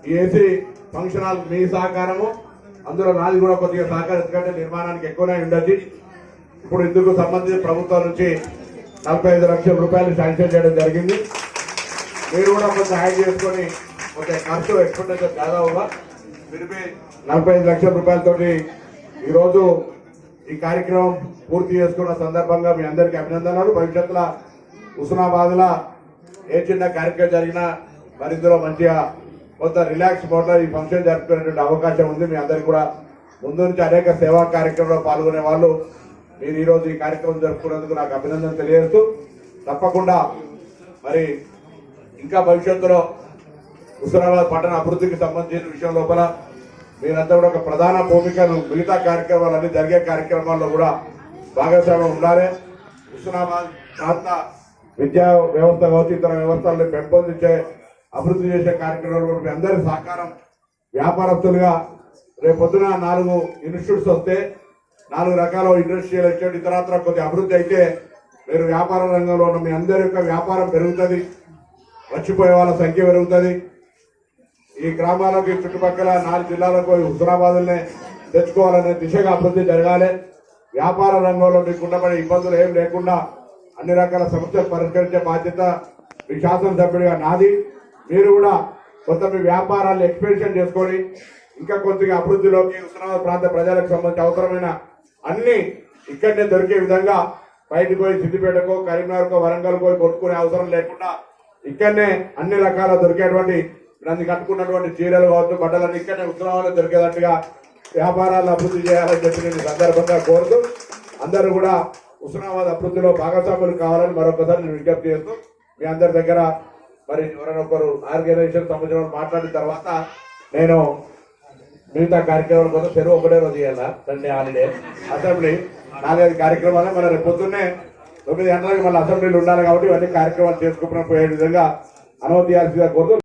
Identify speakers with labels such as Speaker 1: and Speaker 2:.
Speaker 1: ఈ AC function hall మీ సహకారము, అందులో నాది కూడా కొద్దిగా సహకారం, ఎందుకంటే నిర్మాణానికి ఎక్కువనే ఉండదు. ఇప్పుడు ఇందుకు సంబంధించి ప్రభుత్వం నుంచి 45 లక్షల రూపాయలు శాంక్షన్ చేయడం జరిగింది. మీరు కూడా కొంచెం యాడ్ చేసుకొని కొంచెం ఖర్చు ఎక్స్పెండిచర్ దాదాపుగా తిరిగి 45 లక్షల రూపాయలతోటి ఈరోజు ఈ కార్యక్రమం పూర్తి చేసుకున్న సందర్భంగా మీ అందరికీ అభినందనలు. భవిష్యత్తులో హుస్నాబాద్లో ఏ చిన్న కార్యక్రమం జరిగినా మరి ఇందులో మంచిగా కొంత రిలాక్స్ మోడ్లో ఈ ఫంక్షన్ జరుపుకునేటువంటి అవకాశం ఉంది. మీ అందరికీ కూడా ముందు నుంచి అనేక సేవా కార్యక్రమంలో పాల్గొనే వాళ్ళు మీరు ఈరోజు ఈ కార్యక్రమం జరుపుకున్నందుకు నాకు అభినందన తెలియజేస్తూ, తప్పకుండా మరి ఇంకా భవిష్యత్తులో హుస్నాబాద్ పట్టణ అభివృద్ధికి సంబంధించిన విషయం లోపల మీరంతా కూడా ఒక ప్రధాన భూమికను మిగతా కార్యక్రమాలన్నీ జరిగే కార్యక్రమాల్లో కూడా భాగస్వామ్యం ఉండాలి. హుస్నాబాద్ ప్రాంత విద్యా వ్యవస్థ కావచ్చు, ఇతర వ్యవస్థలను పెంపొందించే అభివృద్ధి చేసే కార్యక్రమాలు మీ అందరి సహకారం. వ్యాపారస్తులుగా రేపొద్దున 4 ఇన్స్టిట్యూట్స్ వస్తే 4 రకాల ఇండస్ట్రియల్ ఎస్టేట్ ఇతరత్ర కొద్ది అభివృద్ధి అయితే మీరు వ్యాపార రంగంలో ఉన్న మీ అందరి యొక్క వ్యాపారం పెరుగుతుంది, వచ్చిపోయే వాళ్ళ సంఖ్య పెరుగుతుంది. ఈ గ్రామాలకు చుట్టుపక్కల 4 జిల్లాలకు హుస్నాబాద్నే తెచ్చుకోవాలనే దిశగా అభివృద్ధి జరగాలి. వ్యాపార రంగంలో మీకు ఉండబడే ఇబ్బందులు ఏం లేకుండా అన్ని రకాల సమస్యలు పరిష్కరించే బాధ్యత మీ శాసనసభ్యుడిగా నాది. మీరు కూడా కొంత మీ వ్యాపారాన్ని ఎక్స్పెన్షన్ చేసుకొని ఇంకా కొద్దిగా అభివృద్ధిలోకి హుస్నాబాద్ ప్రాంత ప్రజలకు సంబంధించి అవసరమైన అన్ని ఇక్కడనే దొరికే విధంగా బయటకు పోయి సిద్దిపేటకో కరీంనగర్కో వరంగల్కో కొట్టుకునే అవసరం లేకుండా ఇక్కడనే అన్ని రకాల దొరికేటువంటి నన్ను కట్టుకున్నటువంటి చీరలు కావచ్చు, బట్టలన్నీ ఇక్కడనే హుస్నాబాద్లో దొరికేటట్టుగా వ్యాపారాలను అభివృద్ధి చేయాలని చెప్పి నేను సందర్భంగా కోరుతూ అందరూ కూడా హుస్నాబాద్ అభివృద్ధిలో భాగస్వాములు కావాలని మరొకసారి నేను విజ్ఞప్తి చేస్తూ మీ అందరి దగ్గర మరి ఎవరైనా ఒకరు ఆర్గనైజేషన్ సంబంధించిన మాట్లాడిన తర్వాత నేను మిగతా కార్యక్రమాల కోసం సెలవు ఒకటే రోజు చేయాలా, సండే హాలిడే, అసెంబ్లీ 4-5 కార్యక్రమాలు మన రేపు పొద్దున్నే 9 గంటలకు మళ్ళీ అసెంబ్లీలు ఉండాలి. కాబట్టి ఇవన్నీ కార్యక్రమాలు చేసుకుని పోయే విధంగా అనుమతి ఇవ్వాల్సిందిగా కోరుతూ